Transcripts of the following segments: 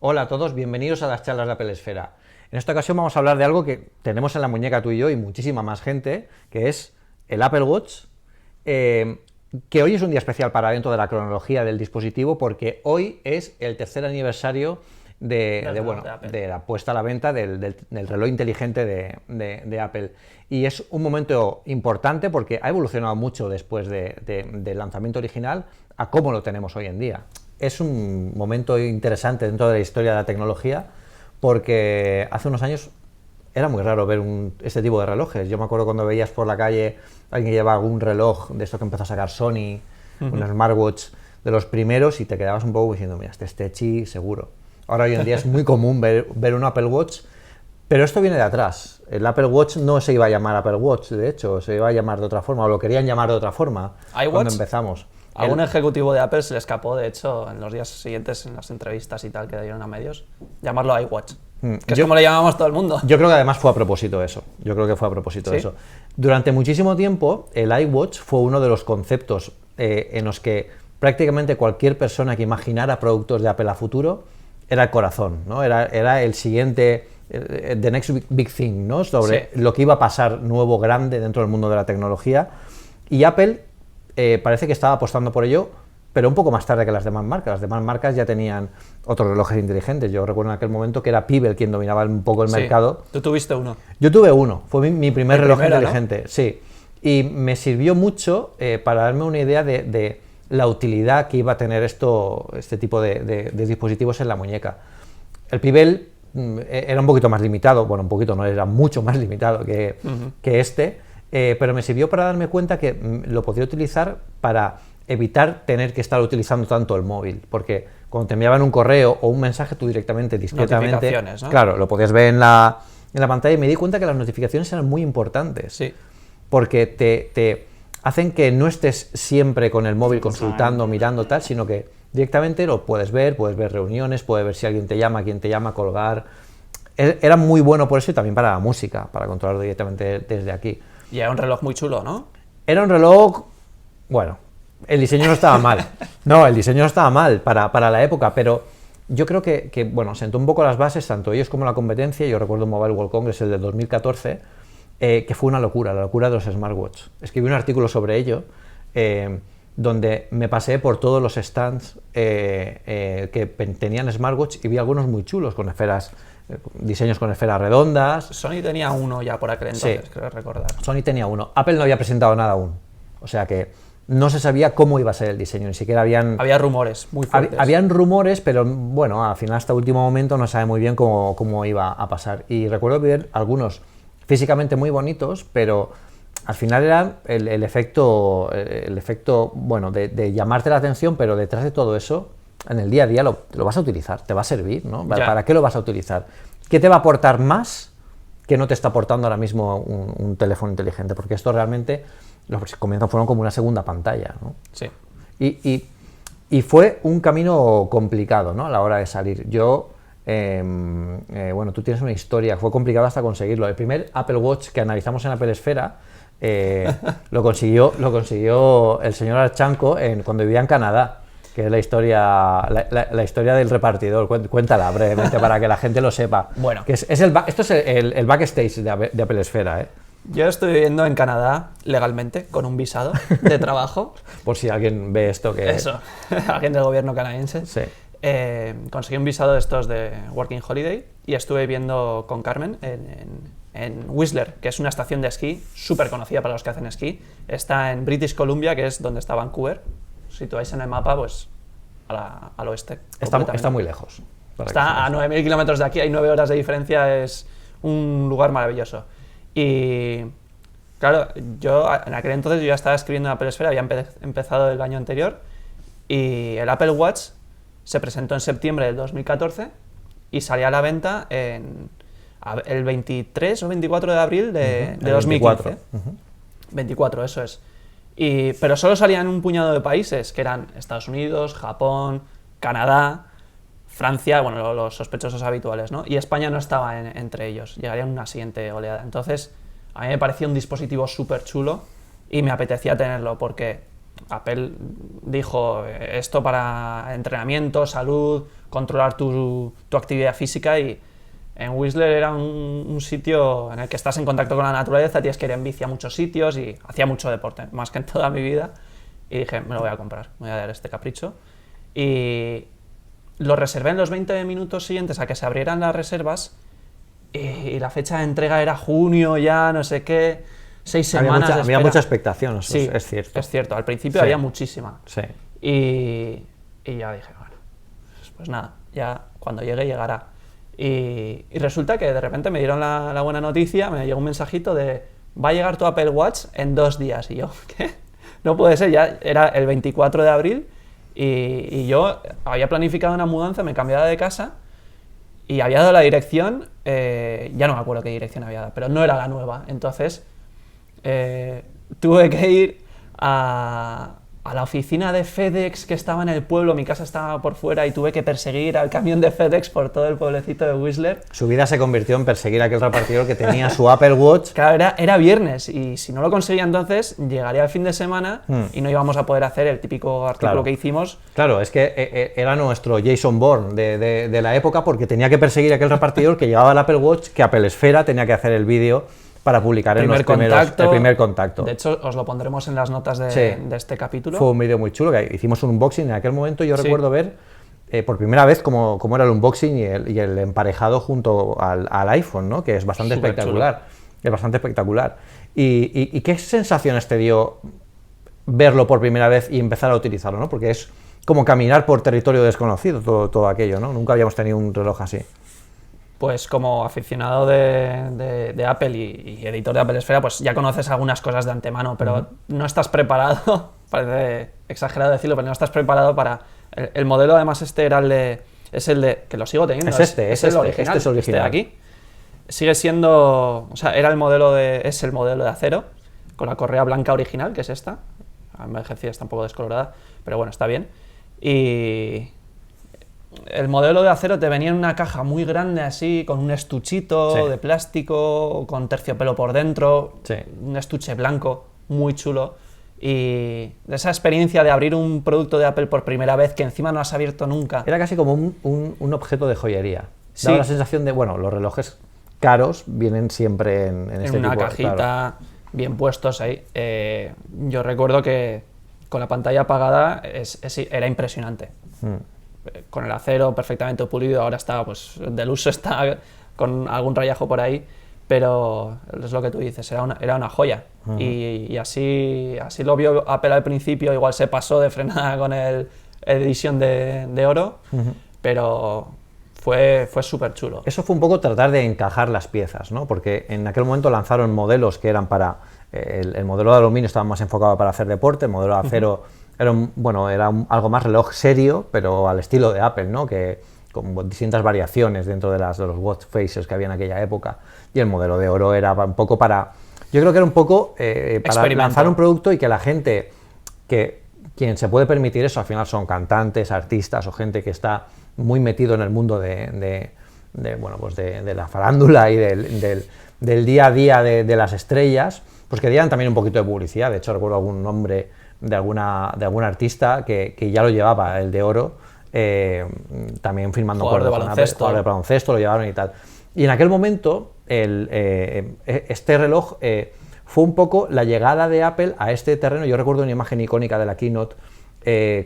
Hola a todos, bienvenidos a las charlas de Apple Esfera. En esta ocasión vamos a hablar de algo que tenemos en la muñeca tú y yo y muchísima más gente, que es el Apple Watch, que hoy es un día especial para dentro de la cronología del dispositivo porque hoy es el tercer aniversario de la puesta a la venta del reloj inteligente de Apple. Y es un momento importante porque ha evolucionado mucho después del lanzamiento original a cómo lo tenemos hoy en día. Es un momento interesante dentro de la historia de la tecnología porque hace unos años era muy raro ver este tipo de relojes. Yo me acuerdo cuando veías por la calle alguien que llevaba algún reloj de esto que empezó a sacar Sony, un smartwatch de los primeros y te quedabas un poco diciendo, mira, este es Techi seguro. Ahora hoy en día es muy común ver un Apple Watch, pero esto viene de atrás. El Apple Watch no se iba a llamar Apple Watch, de hecho, se iba a llamar de otra forma, o lo querían llamar de otra forma cuando empezamos. A un ejecutivo de Apple se le escapó, de hecho, en los días siguientes, en las entrevistas y tal que dieron a medios, llamarlo iWatch, que es como le llamamos todo el mundo. Yo creo que además fue a propósito eso. Durante muchísimo tiempo, el iWatch fue uno de los conceptos en los que prácticamente cualquier persona que imaginara productos de Apple a futuro era el corazón, ¿no? Era el siguiente, the next big thing, ¿no? Sobre lo que iba a pasar nuevo, grande dentro del mundo de la tecnología. Y Apple parece que estaba apostando por ello, pero un poco más tarde que las demás marcas. Las demás marcas ya tenían otros relojes inteligentes. Yo recuerdo en aquel momento que era Pebble quien dominaba un poco el mercado. ¿Tú tuviste uno? Yo tuve uno, fue mi primer reloj inteligente, ¿no? Sí. Y me sirvió mucho para darme una idea de la utilidad que iba a tener este tipo de dispositivos en la muñeca. El Pebble era un poquito más limitado, bueno, un poquito no, era mucho más limitado que este, pero me sirvió para darme cuenta que lo podía utilizar para evitar tener que estar utilizando tanto el móvil, porque cuando te enviaban un correo o un mensaje tú directamente, discretamente, ¿no? Claro, lo podías ver en la pantalla y me di cuenta que las notificaciones eran muy importantes, sí, porque te hacen que no estés siempre con el móvil consultando, mirando tal, sino que directamente lo puedes ver reuniones, puedes ver si alguien te llama, quién te llama, colgar. Era muy bueno por eso y también para la música, para controlarlo directamente desde aquí. Y era un reloj muy chulo, ¿no? Era un reloj, bueno, el diseño no estaba mal. No, el diseño no estaba mal para la época, pero yo creo que bueno, sentó un poco las bases, tanto ellos como la competencia. Yo recuerdo Mobile World Congress, el de 2014, que fue una locura, la locura de los smartwatch. Escribí un artículo sobre ello, donde me pasé por todos los stands que tenían smartwatch y vi algunos muy chulos, con esferas, diseños con esferas redondas. Sony tenía uno ya por aquel entonces, creo recordar. Sony tenía uno. Apple no había presentado nada aún. O sea que no se sabía cómo iba a ser el diseño, ni siquiera Había rumores muy fuertes. Habían rumores, pero bueno, al final hasta último momento no sabe muy bien cómo iba a pasar. Y recuerdo ver algunos físicamente muy bonitos, pero al final era el efecto bueno, de llamarte la atención, pero detrás de todo eso, en el día a día lo vas a utilizar, te va a servir, ¿no? ¿Para qué lo vas a utilizar? ¿Qué te va a aportar más que no te está aportando ahora mismo un teléfono inteligente? Porque esto realmente, los comienzos fueron como una segunda pantalla, ¿no? Sí. Y fue un camino complicado, ¿no? A la hora de salir. Yo, bueno, tú tienes una historia, fue complicado hasta conseguirlo. El primer Apple Watch que analizamos en Apple Esfera lo consiguió el señor Archanco cuando vivía en Canadá, que es la historia del repartidor. Cuéntala brevemente para que la gente lo sepa. Bueno. Que esto es el backstage de Apple Esfera, ¿eh? Yo estoy viviendo en Canadá legalmente, con un visado de trabajo. Por si alguien ve esto que... Eso, alguien del gobierno canadiense. Sí. Conseguí un visado de estos de Working Holiday y estuve viviendo con Carmen en Whistler, que es una estación de esquí súper conocida para los que hacen esquí. Está en British Columbia, que es donde está Vancouver. Si situáis en el mapa, pues al oeste. Está muy lejos. Está a 9.000 kilómetros de aquí, hay 9 horas de diferencia, es un lugar maravilloso. Y claro, yo en aquel entonces yo ya estaba escribiendo en Apple Esfera, había empezado el año anterior, y el Apple Watch se presentó en septiembre del 2014 y salía a la venta el 23 o 24 de abril de 2015. 24, eso es. Pero solo salían un puñado de países, que eran Estados Unidos, Japón, Canadá, Francia, bueno, los sospechosos habituales, ¿no? Y España no estaba entre ellos, llegaría en una siguiente oleada. Entonces, a mí me parecía un dispositivo súper chulo y me apetecía tenerlo porque Apple dijo esto para entrenamiento, salud, controlar tu actividad física, y en Whistler era un sitio en el que estás en contacto con la naturaleza, tienes que ir en bici a muchos sitios y hacía mucho deporte, más que en toda mi vida, y dije, me lo voy a comprar, me voy a dar este capricho. Y lo reservé en los 20 minutos siguientes a que se abrieran las reservas, y la fecha de entrega era junio ya, no sé qué, 6 semanas de había espera. mucha expectación, eso Sí, es cierto. es cierto, al principio Sí. había muchísima. Sí. Y ya dije, bueno, pues nada, ya cuando llegue llegará. Y resulta que de repente me dieron la buena noticia, me llegó un mensajito de, va a llegar tu Apple Watch en 2 días. Y yo, ¿qué? No puede ser, ya era el 24 de abril y yo había planificado una mudanza, me cambiaba de casa y había dado la dirección, ya no me acuerdo qué dirección había dado, pero no era la nueva. Entonces tuve que ir a la oficina de FedEx que estaba en el pueblo, mi casa estaba por fuera, y tuve que perseguir al camión de FedEx por todo el pueblecito de Whistler. Su vida se convirtió en perseguir a aquel repartidor que tenía su Apple Watch. Claro, era viernes, y si no lo conseguía entonces, llegaría el fin de semana y no íbamos a poder hacer el típico artículo Claro. que hicimos. Claro, es que era nuestro Jason Bourne de la época, porque tenía que perseguir a aquel repartidor que llevaba el Apple Watch, que Apple Esfera tenía que hacer el vídeo para publicar el primer contacto. De hecho, os lo pondremos en las notas de este capítulo. Fue un vídeo muy chulo, que hicimos un unboxing. En aquel momento yo Sí. recuerdo ver por primera vez cómo era el unboxing y el emparejado junto al iPhone, ¿no? Que es bastante Súper espectacular. Es bastante espectacular. ¿Y qué sensaciones te dio verlo por primera vez y empezar a utilizarlo, ¿no? Porque es como caminar por territorio desconocido, todo aquello, ¿no? Nunca habíamos tenido un reloj así. Pues como aficionado de Apple y editor de Apple Esfera, pues ya conoces algunas cosas de antemano, pero no estás preparado, parece exagerado decirlo, pero no estás preparado para... El modelo, además, es el de... que lo sigo teniendo. Es el original. Este de aquí. Sigue siendo... O sea, es el modelo de acero, con la correa blanca original, que es esta. A envejecida, está un poco descolorada, pero bueno, está bien. Y... el modelo de acero te venía en una caja muy grande así, con un estuchito de plástico, con terciopelo por dentro, un estuche blanco, muy chulo. Y esa experiencia de abrir un producto de Apple por primera vez, que encima no has abierto nunca. Era casi como un objeto de joyería. Daba la sensación de, bueno, los relojes caros vienen siempre en este una tipo, cajita, claro, bien puestos ahí. Yo recuerdo que con la pantalla apagada era impresionante. Con el acero perfectamente pulido, ahora está, pues del uso está con algún rayajo por ahí, pero es lo que tú dices, era una joya. Y así lo vio Apple al principio, igual se pasó de frenada con el edición de oro, pero fue súper chulo. Eso fue un poco tratar de encajar las piezas, ¿no? Porque en aquel momento lanzaron modelos que eran para... el modelo de aluminio estaba más enfocado para hacer deporte, el modelo de acero era algo más reloj serio, pero al estilo de Apple, ¿no? Que con distintas variaciones dentro de los watch faces que había en aquella época. Y el modelo de oro era un poco para... Yo creo que era un poco para lanzar un producto y que la gente, quien se puede permitir eso, al final son cantantes, artistas o gente que está muy metido en el mundo de la farándula y del día a día de las estrellas, pues que dieran también un poquito de publicidad. De hecho, recuerdo algún nombre de algún artista que ya lo llevaba, el de oro, también firmando jugador con jugador de baloncesto, lo llevaron y tal. Y en aquel momento, este reloj fue un poco la llegada de Apple a este terreno. Yo recuerdo una imagen icónica de la keynote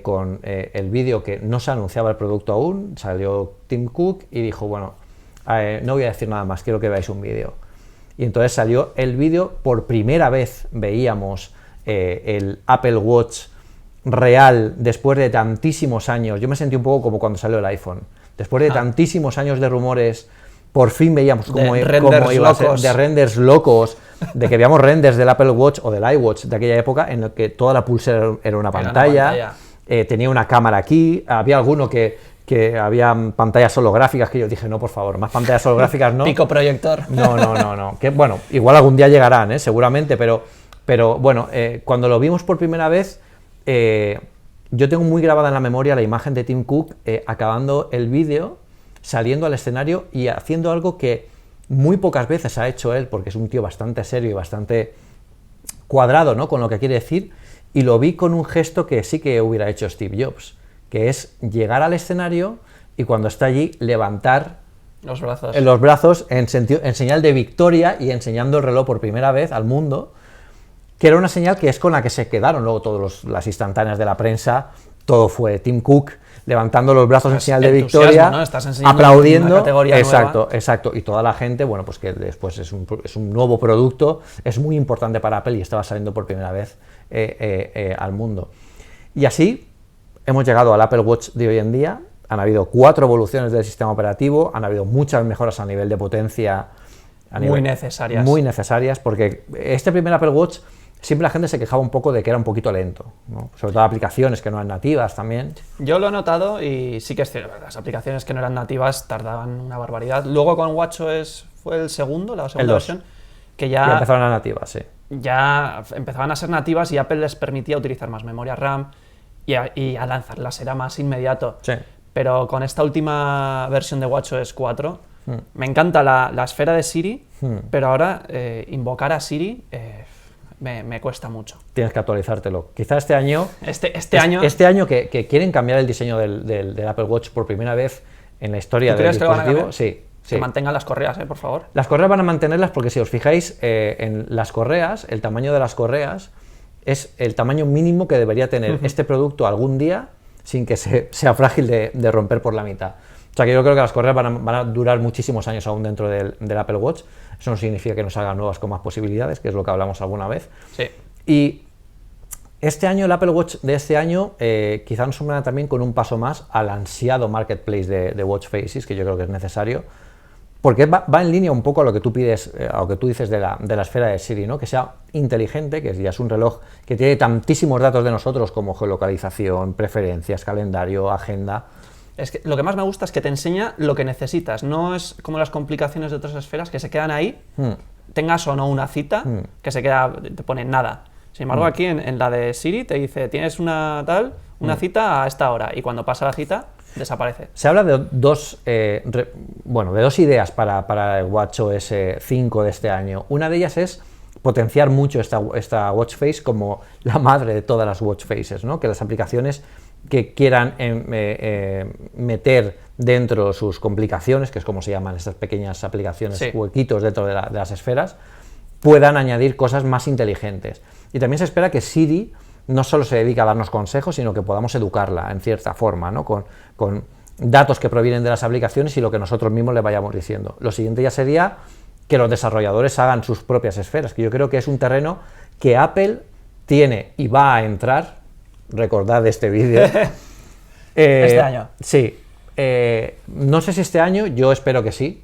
con el vídeo, que no se anunciaba el producto aún, salió Tim Cook y dijo, bueno, no voy a decir nada más, quiero que veáis un vídeo. Y entonces salió el vídeo, por primera vez veíamos el Apple Watch real después de tantísimos años. Yo me sentí un poco como cuando salió el iPhone. Después de tantísimos años de rumores, por fin veíamos cómo iba a ser, de renders locos, de que veíamos renders del Apple Watch o del iWatch de aquella época, en el que toda la pulsera era una pantalla. Tenía una cámara aquí, había alguno que había pantallas holográficas, que yo dije, no, por favor, más pantallas holográficas no. Pico proyector. No. Que bueno, igual algún día llegarán, seguramente, pero bueno, cuando lo vimos por primera vez, yo tengo muy grabada en la memoria la imagen de Tim Cook acabando el vídeo, saliendo al escenario y haciendo algo que muy pocas veces ha hecho él, porque es un tío bastante serio y bastante cuadrado, ¿no?, con lo que quiere decir, y lo vi con un gesto que sí que hubiera hecho Steve Jobs, que es llegar al escenario y cuando está allí levantar Los brazos. los brazos en señal de victoria y enseñando el reloj por primera vez al mundo, que era una señal que es con la que se quedaron luego todas las instantáneas de la prensa. Todo fue Tim Cook levantando los brazos en señal de victoria, ¿no? Estás enseñando aplaudiendo, una categoría exacto, nueva. exacto, y toda la gente, bueno, pues que después es un nuevo producto, es muy importante para Apple y estaba saliendo por primera vez al mundo. Y así hemos llegado al Apple Watch de hoy en día. Han habido 4 evoluciones del sistema operativo, han habido muchas mejoras a nivel de potencia. Muy necesarias. Muy necesarias, porque este primer Apple Watch siempre la gente se quejaba un poco de que era un poquito lento, ¿no? Sobre todo aplicaciones que no eran nativas también. Yo lo he notado y sí que es cierto, las aplicaciones que no eran nativas tardaban una barbaridad. Luego con WatchOS fue la segunda versión, que Ya empezaron las nativas, sí. ya empezaban a ser nativas y Apple les permitía utilizar más memoria RAM y a lanzarlas era más inmediato. Sí. Pero con esta última versión de WatchOS 4 me encanta la esfera de Siri, pero ahora invocar a Siri me cuesta mucho. Tienes que actualizártelo. Quizá este año... Este año que quieren cambiar el diseño del Apple Watch por primera vez en la en la historia ¿Tú del crees que lo van a dispositivo. cambiar? Sí. Que mantengan las correas, por favor. Las correas van a mantenerlas porque si os fijáis en las correas, el tamaño de las correas es el tamaño mínimo que debería tener este producto algún día sin que sea frágil de romper por la mitad. O sea que yo creo que las correas van a durar muchísimos años aún dentro del Apple Watch. Eso no significa que no salgan nuevas con más posibilidades, que es lo que hablamos alguna vez. Sí. Y este año, el Apple Watch de este año, quizá nos suena también con un paso más al ansiado marketplace de watch faces, que yo creo que es necesario, porque va en línea un poco a lo que tú pides, a lo que tú dices de la esfera de Siri, ¿no? Que sea inteligente, que ya es un reloj que tiene tantísimos datos de nosotros como geolocalización, preferencias, calendario, agenda. Es que lo que más me gusta es que te enseña lo que necesitas, no es como las complicaciones de otras esferas que se quedan ahí, tengas o no una cita, que se queda, te pone nada. Sin embargo, aquí en la de Siri te dice, tienes una cita a esta hora, y cuando pasa la cita, desaparece. Se habla de dos ideas para el WatchOS 5 de este año. Una de ellas es potenciar mucho esta watch face como la madre de todas las watch faces, ¿no? Que las aplicaciones que quieran meter dentro sus complicaciones, que es como se llaman estas pequeñas aplicaciones, sí, huequitos dentro de las esferas, puedan añadir cosas más inteligentes. Y también se espera que Siri no solo se dedique a darnos consejos, sino que podamos educarla en cierta forma, ¿no? Con datos que provienen de las aplicaciones y lo que nosotros mismos le vayamos diciendo. Lo siguiente ya sería que los desarrolladores hagan sus propias esferas, que yo creo que es un terreno que Apple tiene y va a entrar. Recordad este vídeo. Este año. Sí. No sé si este año, yo espero que sí.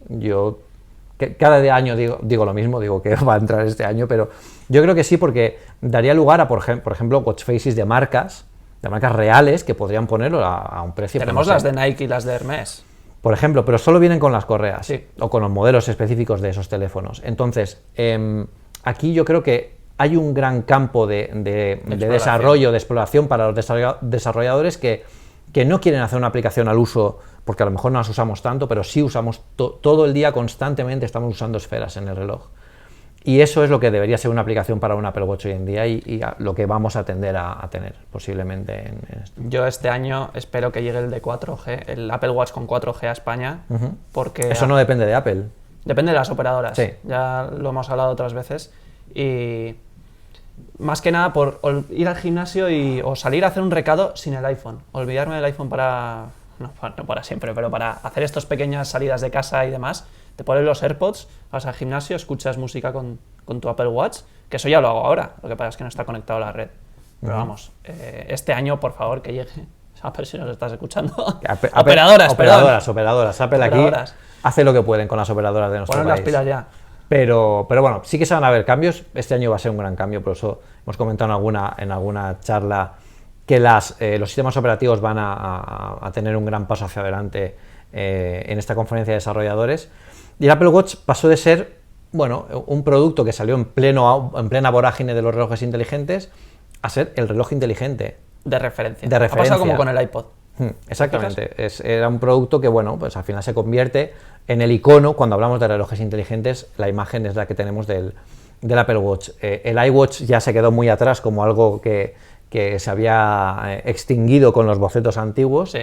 Cada año digo lo mismo, digo que va a entrar este año, pero yo creo que sí, porque daría lugar a, por ejemplo, watch faces de marcas reales que podrían ponerlo a un precio. Tenemos las de Nike y las de Hermès. Por ejemplo, pero solo vienen con las correas, sí, o con los modelos específicos de esos teléfonos. Entonces, aquí yo creo que hay un gran campo de desarrollo, de exploración para los desarrolladores que no quieren hacer una aplicación al uso, porque a lo mejor no las usamos tanto, pero sí usamos todo el día, constantemente estamos usando esferas en el reloj. Y eso es lo que debería ser una aplicación para un Apple Watch hoy en día y lo que vamos a tender a tener posiblemente en esto. Yo este año espero que llegue el de 4G, el Apple Watch con 4G a España, porque... Eso no depende de Apple. Depende de las operadoras, sí, ya lo hemos hablado otras veces, y más que nada por ir al gimnasio o salir a hacer un recado sin el iPhone, olvidarme del iPhone no para siempre, pero para hacer estas pequeñas salidas de casa y demás. Te pones los AirPods, vas al gimnasio, escuchas música con tu Apple Watch, que eso ya lo hago ahora, lo que pasa es que no está conectado a la red. Pero vamos, este año, por favor, que llegue. A ver si nos estás escuchando. Operadoras. Apple aquí hace lo que pueden con las operadoras de nuestro país. Ponen las pilas ya. Pero bueno, sí que se van a ver cambios. Este año va a ser un gran cambio, por eso hemos comentado en alguna charla que los sistemas operativos van a tener un gran paso hacia adelante en esta conferencia de desarrolladores. Y el Apple Watch pasó de ser, un producto que salió en plena vorágine de los relojes inteligentes a ser el reloj inteligente. De referencia. Ha pasado como con el iPod. Exactamente. Era un producto que, pues al final se convierte en el icono. Cuando hablamos de relojes inteligentes, la imagen es la que tenemos del Apple Watch. El iWatch ya se quedó muy atrás como algo que que se había extinguido con los bocetos antiguos. Sí.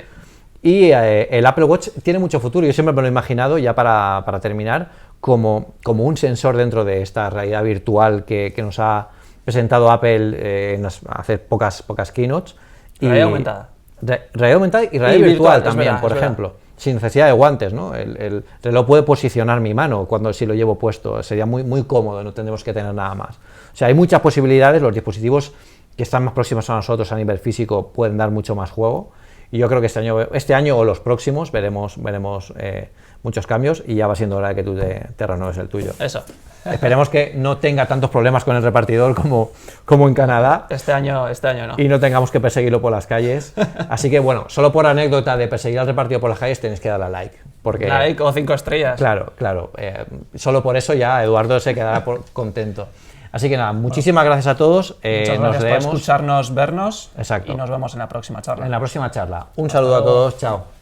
Y el Apple Watch tiene mucho futuro. Yo siempre me lo he imaginado, ya para terminar, como un sensor dentro de esta realidad virtual que nos ha presentado Apple hace pocas keynotes. Realidad aumentada. Realidad aumentada y realidad virtual también, verdad, por ejemplo. Sin necesidad de guantes, ¿no? El reloj puede posicionar mi mano si lo llevo puesto. Sería muy cómodo, no tendremos que tener nada más. O sea, hay muchas posibilidades. Los dispositivos que están más próximos a nosotros a nivel físico pueden dar mucho más juego. Y yo creo que este año o los próximos veremos muchos cambios y ya va siendo hora de que tú te renueves el tuyo. Eso. Esperemos que no tenga tantos problemas con el repartidor como en Canadá. Este año no. Y no tengamos que perseguirlo por las calles. Así que bueno, solo por anécdota de perseguir al repartidor por las calles tenéis que darle a like. Like o 5 estrellas. Claro. Solo por eso ya Eduardo se quedará contento. Así que nada, muchísimas gracias a todos. Muchas gracias por escucharnos, vernos. Exacto. Y nos vemos en la próxima charla. En la próxima charla. Un saludo a todos. Chao.